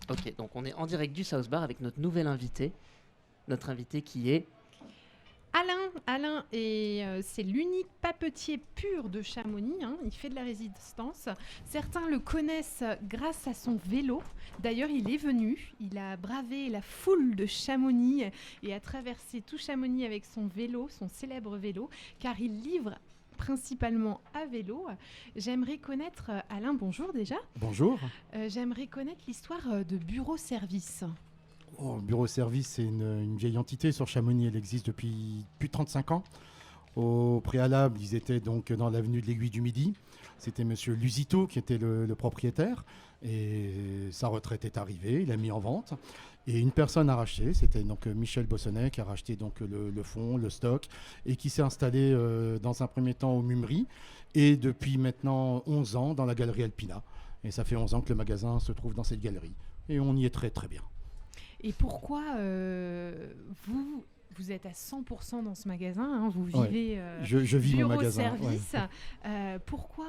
Ok, donc on est en direct du South Bar avec notre nouvel invité. Notre invité qui est... Alain c'est l'unique papetier pur de Chamonix, hein. Il fait de la résistance. Certains le connaissent grâce à son vélo. D'ailleurs, il est venu, il a bravé la foule de Chamonix et a traversé tout Chamonix avec son vélo, son célèbre vélo, car il livre principalement à vélo. J'aimerais connaître, Alain, bonjour déjà. Bonjour. J'aimerais connaître l'histoire de Bureau Service. Oh, Bureau Service, c'est une vieille entité sur Chamonix. Elle existe depuis plus de 35 ans. Au préalable, ils étaient donc dans l'avenue de l'Aiguille du Midi. C'était monsieur Lusito qui était le propriétaire. Et sa retraite est arrivée, il a mis en vente. Et une personne a racheté, c'était donc Michel Bossonnet qui a racheté donc le fonds, le stock, et qui s'est installé dans un premier temps au Mumery. Et depuis maintenant 11 ans dans la galerie Alpina. Et ça fait 11 ans que le magasin se trouve dans cette galerie. Et on y est très très bien. Et pourquoi vous êtes à 100% dans ce magasin, hein, vous vivez je vis bureau mon magasin. service. Ouais. Pourquoi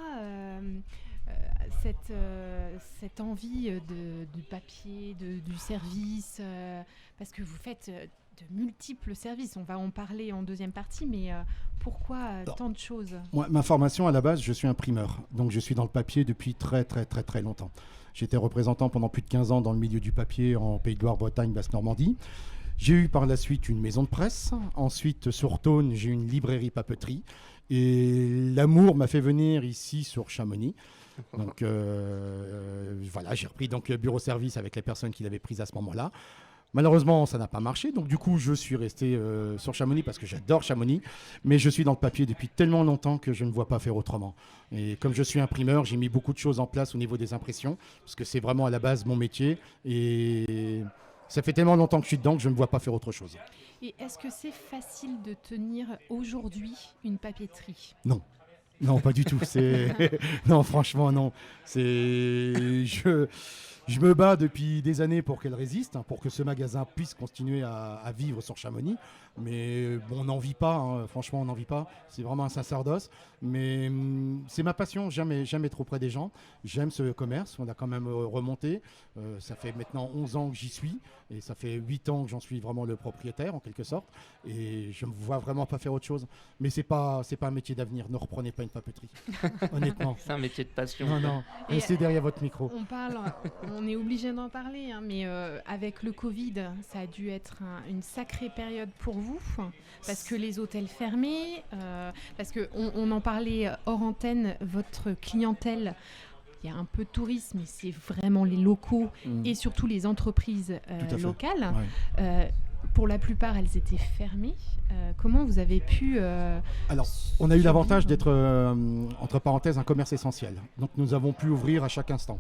cette envie du papier, du service parce que vous faites de multiples services. On va en parler en deuxième partie, mais pourquoi tant de choses? Moi, ma formation à la base, je suis imprimeur. Donc je suis dans le papier depuis très très très très longtemps. J'étais représentant pendant plus de 15 ans dans le milieu du papier en Pays de Loire, Bretagne, Basse-Normandie. J'ai eu par la suite une maison de presse. Ensuite, sur Tône, j'ai eu une librairie papeterie. Et l'amour m'a fait venir ici sur Chamonix. Donc voilà, j'ai repris donc le bureau service avec les personnes qui l'avaient prise à ce moment-là. Malheureusement, ça n'a pas marché. Donc du coup, je suis resté sur Chamonix parce que j'adore Chamonix. Mais je suis dans le papier depuis tellement longtemps que je ne vois pas faire autrement. Et comme je suis imprimeur, j'ai mis beaucoup de choses en place au niveau des impressions. Parce que c'est vraiment à la base mon métier. Et ça fait tellement longtemps que je suis dedans que je ne vois pas faire autre chose. Et est-ce que c'est facile de tenir aujourd'hui une papeterie? Non. Non, pas du tout. Non, franchement, non. Je me bats depuis des années pour qu'elle résiste, hein, pour que ce magasin puisse continuer à vivre sur Chamonix. Mais bon, on n'en vit pas, hein. Franchement, on n'en vit pas. C'est vraiment un sacerdoce. Mais c'est ma passion, jamais trop près des gens. J'aime ce commerce, on a quand même remonté. Ça fait maintenant 11 ans que j'y suis. Et ça fait 8 ans que j'en suis vraiment le propriétaire, en quelque sorte. Et je ne me vois vraiment pas faire autre chose. Mais c'est pas un métier d'avenir. Ne reprenez pas une papeterie. Honnêtement. C'est un métier de passion. Non. Restez derrière votre micro. On est obligé d'en parler, hein, mais avec le Covid, ça a dû être une sacrée période pour vous, parce que les hôtels fermés, parce qu'on en parlait hors antenne, votre clientèle, il y a un peu de tourisme, mais c'est vraiment les locaux et surtout les entreprises locales. Ouais. Pour la plupart, elles étaient fermées. Comment vous avez pu... Alors, on a eu l'avantage d'être, entre parenthèses, un commerce essentiel. Donc, nous avons pu ouvrir à chaque instant.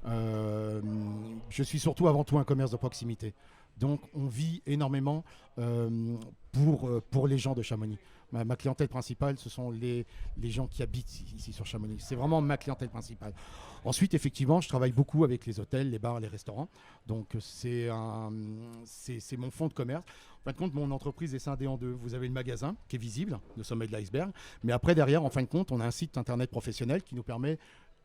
Je suis surtout avant tout un commerce de proximité. Donc, on vit énormément pour les gens de Chamonix. Ma clientèle principale, ce sont les gens qui habitent ici sur Chamonix. C'est vraiment ma clientèle principale. Ensuite, effectivement, je travaille beaucoup avec les hôtels, les bars, les restaurants. Donc, c'est mon fonds de commerce. En fin de compte, mon entreprise est scindée en deux. Vous avez le magasin qui est visible, le sommet de l'iceberg. Mais après, derrière, en fin de compte, on a un site internet professionnel qui nous permet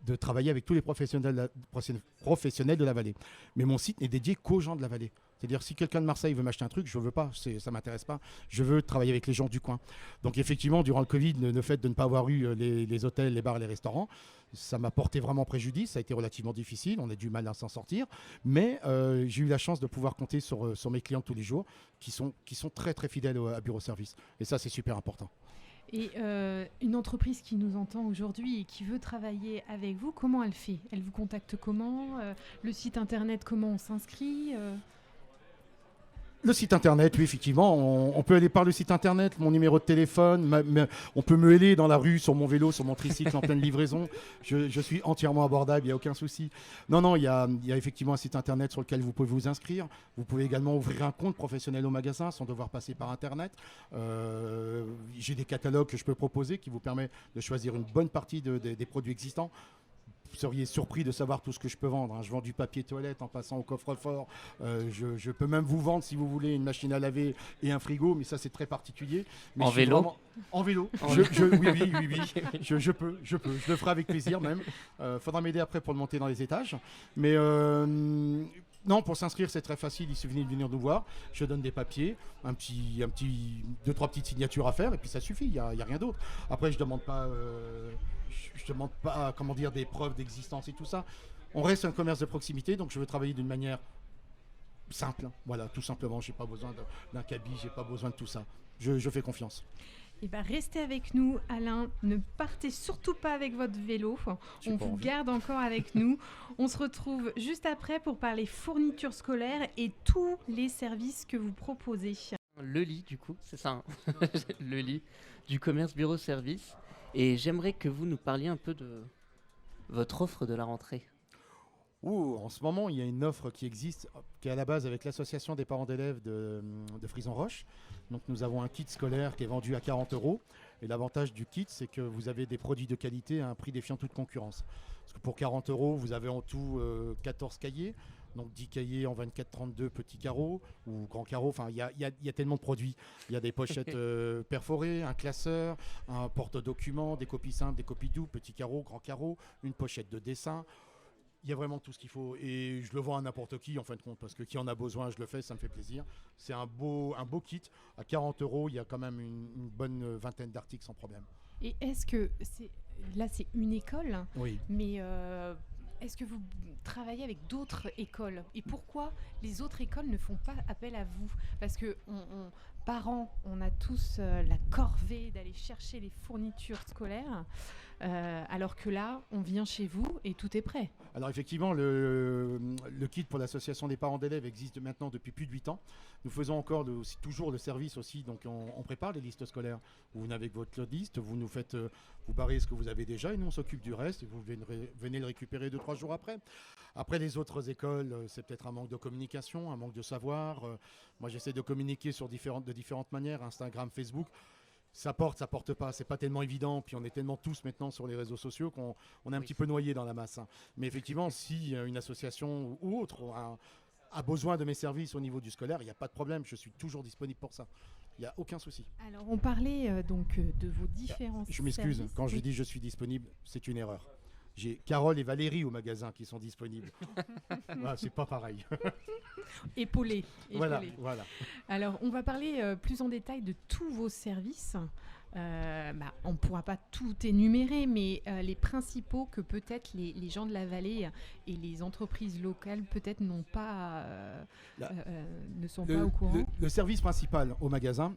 de travailler avec tous les professionnels de la vallée. Mais mon site n'est dédié qu'aux gens de la vallée. C'est-à-dire, si quelqu'un de Marseille veut m'acheter un truc, je ne veux pas, ça ne m'intéresse pas. Je veux travailler avec les gens du coin. Donc, effectivement, durant le Covid, le fait de ne pas avoir eu les hôtels, les bars, les restaurants, ça m'a porté vraiment préjudice. Ça a été relativement difficile. On a du mal à s'en sortir. Mais j'ai eu la chance de pouvoir compter sur mes clients tous les jours qui sont très, très fidèles à Bureau Service. Et ça, c'est super important. Et une entreprise qui nous entend aujourd'hui et qui veut travailler avec vous, comment elle fait? Elle vous contacte comment? Le site internet, comment on s'inscrit? Le site internet, oui, effectivement, on peut aller par le site internet, mon numéro de téléphone, on peut me héler dans la rue sur mon vélo, sur mon tricycle en pleine livraison. Je suis entièrement abordable, il n'y a aucun souci. Non, il y a effectivement un site internet sur lequel vous pouvez vous inscrire. Vous pouvez également ouvrir un compte professionnel au magasin sans devoir passer par internet. J'ai des catalogues que je peux proposer qui vous permettent de choisir une bonne partie des produits existants. Vous seriez surpris de savoir tout ce que je peux vendre, hein. Je vends du papier toilette en passant au coffre-fort. Je peux même vous vendre, si vous voulez, une machine à laver et un frigo, mais ça, c'est très particulier. Mais en vélo vraiment... En vélo. Oui. Je peux. Je le ferai avec plaisir même. Faudra m'aider après pour le monter dans les étages. Mais Non, pour s'inscrire, c'est très facile. Il suffit de venir nous voir. Je donne des papiers, deux, trois petites signatures à faire, et puis ça suffit. Il y a rien d'autre. Après, je demande pas, comment dire, des preuves d'existence et tout ça. On reste un commerce de proximité, donc je veux travailler d'une manière simple. Voilà, tout simplement. J'ai pas besoin d'un cabis, j'ai pas besoin de tout ça. Je fais confiance. Eh ben, restez avec nous, Alain. Ne partez surtout pas avec votre vélo. On vous garde encore avec nous. On se retrouve juste après pour parler fournitures scolaires et tous les services que vous proposez. Le lit, du coup, c'est ça, hein. Le lit du commerce bureau service. Et j'aimerais que vous nous parliez un peu de votre offre de la rentrée. En ce moment, il y a une offre qui existe, qui est à la base avec l'association des parents d'élèves de Frison-Roche. Donc nous avons un kit scolaire qui est vendu à 40 €. Et l'avantage du kit, c'est que vous avez des produits de qualité à un prix défiant toute concurrence. Parce que pour 40 €, vous avez en tout 14 cahiers. Donc 10 cahiers en 24-32 petits carreaux ou grands carreaux. Enfin, il y a tellement de produits. Il y a des pochettes perforées, un classeur, un porte-documents, des copies simples, des copies doubles, petits carreaux, grands carreaux, une pochette de dessin. Il y a vraiment tout ce qu'il faut et je le vends à n'importe qui en fin de compte parce que qui en a besoin, je le fais, ça me fait plaisir. C'est un beau kit. À 40 €, il y a quand même une bonne vingtaine d'articles sans problème. Et est-ce que c'est une école, Oui. Mais est-ce que vous travaillez avec d'autres écoles? Et pourquoi les autres écoles ne font pas appel à vous? Parce que parents, on a tous la corvée d'aller chercher les fournitures scolaires, alors que là, on vient chez vous et tout est prêt. Alors effectivement, le kit pour l'association des parents d'élèves existe maintenant depuis plus de 8 ans. Nous faisons encore toujours le service aussi, donc on prépare les listes scolaires. Vous venez avec votre liste, vous nous faites, vous barrez ce que vous avez déjà et nous on s'occupe du reste et vous venez le récupérer 2-3 jours après. Après les autres écoles, c'est peut-être un manque de communication, un manque de savoir. Moi j'essaie de communiquer de différentes manières, Instagram, Facebook. Ça porte pas, c'est pas tellement évident, puis on est tellement tous maintenant sur les réseaux sociaux qu'on est un petit peu noyé dans la masse. Hein. Mais effectivement, si une association ou autre a besoin de mes services au niveau du scolaire, il n'y a pas de problème, je suis toujours disponible pour ça. Il n'y a aucun souci. Alors on parlait donc de vos différents Je m'excuse, services. quand je dis je suis disponible, c'est une erreur. J'ai Carole et Valérie au magasin qui sont disponibles. Voilà, c'est pas pareil. Épaulé. Voilà. Alors, on va parler plus en détail de tous vos services. On ne pourra pas tout énumérer, mais les principaux que peut-être les gens de la vallée et les entreprises locales peut-être ne sont pas au courant. Le service principal au magasin,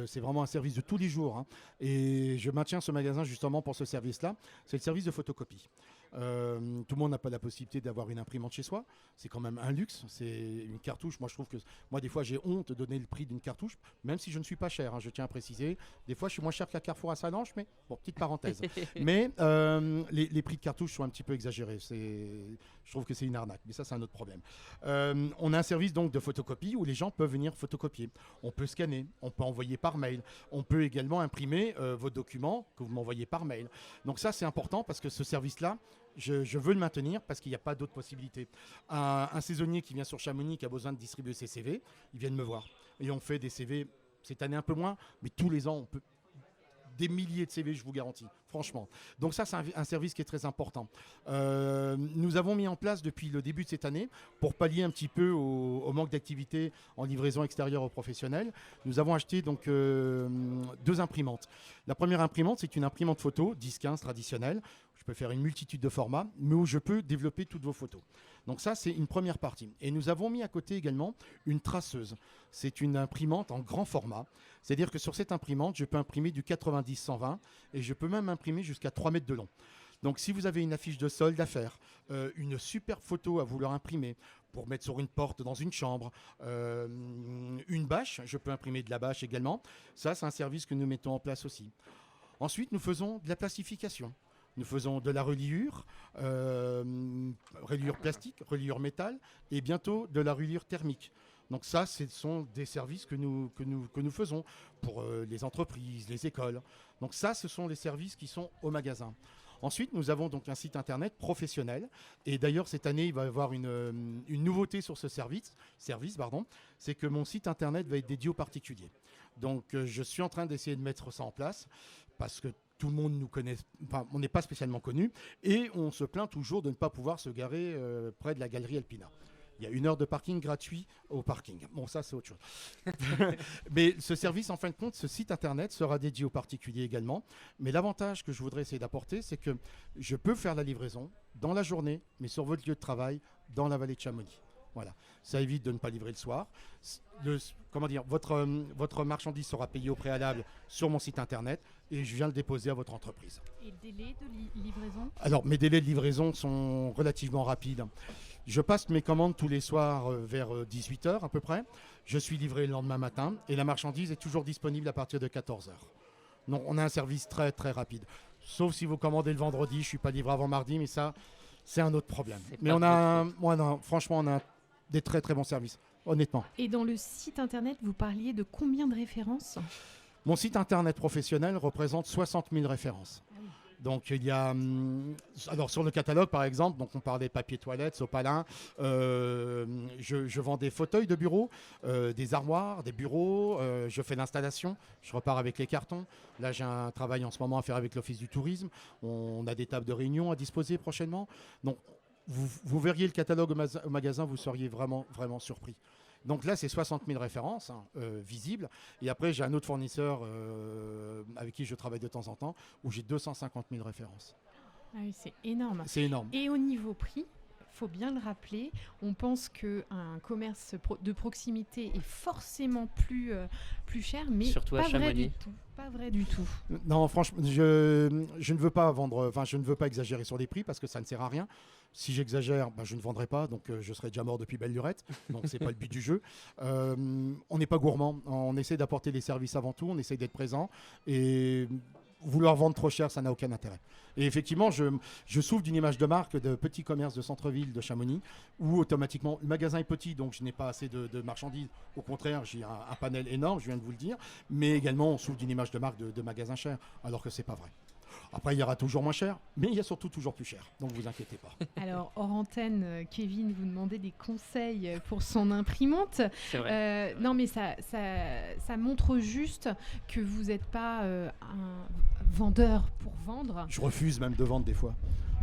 c'est vraiment un service de tous les jours. Hein, et je maintiens ce magasin justement pour ce service-là. C'est le service de photocopie. Tout le monde n'a pas la possibilité d'avoir une imprimante chez soi. C'est quand même un luxe. C'est une cartouche. Moi, des fois, j'ai honte de donner le prix d'une cartouche, même si je ne suis pas cher. Hein, je tiens à préciser. Des fois, je suis moins cher que la Carrefour à Salange, mais bon, petite parenthèse. Mais les prix de cartouches sont un petit peu exagérés. Je trouve que c'est une arnaque, mais ça, c'est un autre problème. On a un service donc de photocopie où les gens peuvent venir photocopier. On peut scanner, on peut envoyer par mail. On peut également imprimer vos documents que vous m'envoyez par mail. Donc ça, c'est important parce que ce service-là, je veux le maintenir parce qu'il n'y a pas d'autre possibilité. Un saisonnier qui vient sur Chamonix qui a besoin de distribuer ses CV, il vient de me voir. Et on fait des CV, cette année un peu moins, mais tous les ans, on peut des milliers de CV, je vous garantis, franchement. Donc ça, c'est un service qui est très important. Nous avons mis en place depuis le début de cette année, pour pallier un petit peu au manque d'activité en livraison extérieure aux professionnels, nous avons acheté donc 2 imprimantes. La première imprimante, c'est une imprimante photo, 10-15 traditionnelle. Je peux faire une multitude de formats, mais où je peux développer toutes vos photos. Donc ça, c'est une première partie. Et nous avons mis à côté également une traceuse. C'est une imprimante en grand format. C'est-à-dire que sur cette imprimante, je peux imprimer du 90-120 et je peux même imprimer jusqu'à 3 mètres de long. Donc si vous avez une affiche de solde à faire, une superbe photo à vouloir imprimer pour mettre sur une porte dans une chambre, une bâche, je peux imprimer de la bâche également. Ça, c'est un service que nous mettons en place aussi. Ensuite, nous faisons de la plastification. Nous faisons de la reliure, reliure plastique, reliure métal et bientôt de la reliure thermique. Donc ça, ce sont des services que nous faisons pour les entreprises, les écoles. Donc ça, ce sont les services qui sont au magasin. Ensuite, nous avons donc un site internet professionnel. Et d'ailleurs, cette année, il va y avoir une nouveauté sur ce service, c'est que mon site internet va être dédié aux particuliers. Donc je suis en train d'essayer de mettre ça en place parce que tout le monde nous connaît, enfin, on n'est pas spécialement connu et on se plaint toujours de ne pas pouvoir se garer près de la galerie Alpina. Il Il y a 1 heure de parking gratuit au parking. Bon, ça, c'est autre chose. Mais ce service, en fin de compte, ce site internet sera dédié aux particuliers également. Mais l'avantage que je voudrais essayer d'apporter, c'est que je peux faire la livraison dans la journée, mais sur votre lieu de travail, dans la vallée de Chamonix. Voilà. Ça évite de ne pas livrer le soir. Votre marchandise sera payée au préalable sur mon site internet et je viens le déposer à votre entreprise. Et le délai de livraison? Alors, mes délais de livraison sont relativement rapides. Je passe mes commandes tous les soirs vers 18h à peu près. Je suis livré le lendemain matin et la marchandise est toujours disponible à partir de 14h. Donc, on a un service très très rapide. Sauf si vous commandez le vendredi, je ne suis pas livré avant mardi, mais ça, c'est un autre problème. Mais franchement, on a des très très bons services, honnêtement. Et dans le site internet, vous parliez de combien de références? Mon site internet professionnel représente 60 000 références. Donc il y a, alors sur le catalogue par exemple, donc on parlait papier toilette, sopalin, je vends des fauteuils de bureau, des armoires, des bureaux, je fais l'installation, je repars avec les cartons. Là j'ai un travail en ce moment à faire avec l'Office du tourisme, on a des tables de réunion à disposer prochainement. Donc vous verriez le catalogue au magasin, vous seriez vraiment, vraiment surpris. Donc là, c'est 60 000 références visibles. Et après, j'ai un autre fournisseur avec qui je travaille de temps en temps, où j'ai 250 000 références. Ah oui, c'est énorme. C'est énorme. Et au niveau prix, il faut bien le rappeler, on pense qu'un commerce de proximité est forcément plus cher, mais surtout pas vrai du tout. Pas vrai du tout. Non, franchement, je ne veux pas vendre, je ne veux pas exagérer sur les prix parce que ça ne sert à rien. Si j'exagère, je ne vendrai pas, donc je serai déjà mort depuis belle lurette. Donc c'est pas le but du jeu. On n'est pas gourmand, on essaie d'apporter des services avant tout, on essaie d'être présent et vouloir vendre trop cher, ça n'a aucun intérêt. Et effectivement, je souffre d'une image de marque de petit commerce de centre-ville de Chamonix, où automatiquement, le magasin est petit, donc je n'ai pas assez de marchandises. Au contraire, j'ai un panel énorme, je viens de vous le dire. Mais également, on souffre d'une image de marque de magasin cher, alors que c'est pas vrai. Après, il y aura toujours moins cher, mais il y a surtout toujours plus cher. Donc, vous inquiétez pas. Alors, hors antenne, Kevin vous demandait des conseils pour son imprimante. C'est vrai. Non, mais ça montre juste que vous n'êtes pas un vendeur pour vendre. Je refuse même de vendre des fois.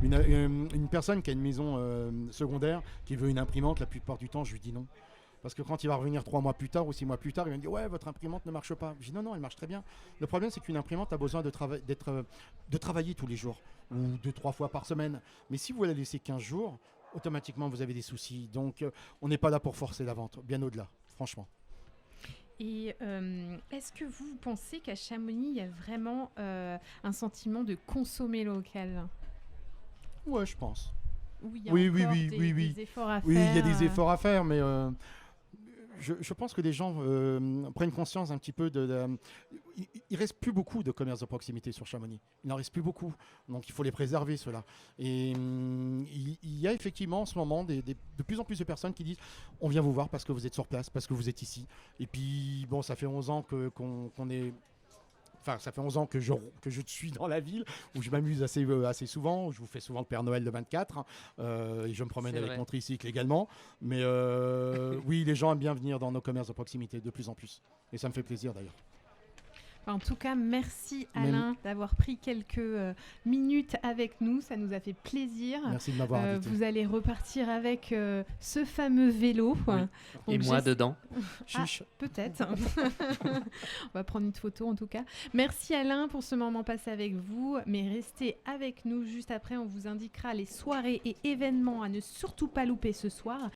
Une personne qui a une maison secondaire, qui veut une imprimante, la plupart du temps, je lui dis non. Parce que quand il va revenir 3 mois plus tard ou 6 mois plus tard, il va me dire « Ouais, votre imprimante ne marche pas ». Je dis « Non, elle marche très bien ». Le problème, c'est qu'une imprimante a besoin de travailler tous les jours ou 2-3 fois par semaine. Mais si vous la laissez 15 jours, automatiquement, vous avez des soucis. Donc, on n'est pas là pour forcer la vente, bien au-delà, franchement. Et est-ce que vous pensez qu'à Chamonix, il y a vraiment un sentiment de consommer local? Ouais, je pense. Oui, des efforts à faire. Oui, il y a des efforts à faire, mais je pense que les gens prennent conscience un petit peu il reste plus beaucoup de commerces de proximité sur Chamonix. Il n'en reste plus beaucoup. Donc il faut les préserver, ceux-là. Et il y a effectivement en ce moment de plus en plus de personnes qui disent on vient vous voir parce que vous êtes sur place, parce que vous êtes ici. Et puis, bon, ça fait 11 ans qu'on est... Enfin, ça fait 11 ans que je suis dans la ville, où je m'amuse assez souvent, où je vous fais souvent le Père Noël le 24, et je me promène avec mon tricycle également. Mais oui, les gens aiment bien venir dans nos commerces de proximité de plus en plus. Et ça me fait plaisir d'ailleurs. En tout cas, merci Alain d'avoir pris quelques minutes avec nous. Ça nous a fait plaisir. Merci de m'avoir invité. Vous allez repartir avec ce fameux vélo. Oui. Et moi dedans. Chiche. Peut-être. On va prendre une photo en tout cas. Merci Alain pour ce moment passé avec vous. Mais restez avec nous juste après. On vous indiquera les soirées et événements à ne surtout pas louper ce soir.